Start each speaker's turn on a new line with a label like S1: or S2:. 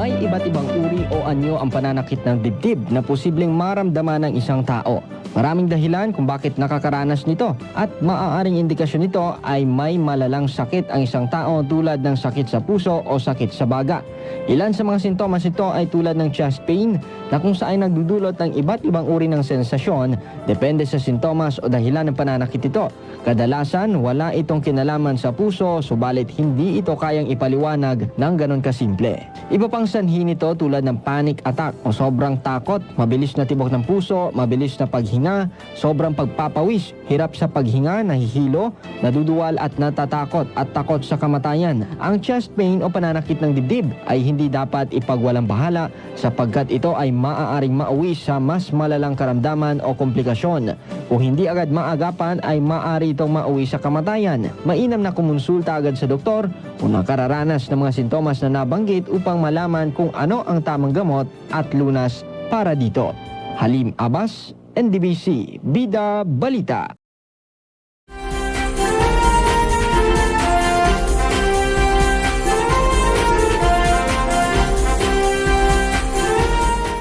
S1: May iba't ibang uri o anyo ang pananakit ng dibdib na posibleng maramdaman ng isang tao. Maraming dahilan kung bakit nakakaranas nito at maaaring indikasyon nito ay may malalang sakit ang isang tao tulad ng sakit sa puso o sakit sa baga. Ilan sa mga sintomas nito ay tulad ng chest pain na kung saan nagdudulot ng iba't ibang uri ng sensasyon depende sa sintomas o dahilan ng pananakit ito. Kadalasan, wala itong kinalaman sa puso, subalit hindi ito kayang ipaliwanag ng ganon kasimple. Iba pang sanhi nito tulad ng panic attack o sobrang takot, mabilis na tibok ng puso, mabilis na paghinga, sobrang pagpapawis, hirap sa paghinga, nahihilo, naduduwal at natatakot at takot sa kamatayan. Ang chest pain o pananakit ng dibdib ay hindi dapat ipagwalang bahala sapagkat ito ay maaaring mauwi sa mas malalang karamdaman o komplikasyon. Kung hindi agad maagapan ay maaari itong mauwi sa kamatayan. Mainam na kumonsulta agad sa doktor kung nakararanas ng mga sintomas na nabanggit upang malaman kung ano ang tamang gamot at lunas para dito. Halim Abbas, NDBC, Bida Balita.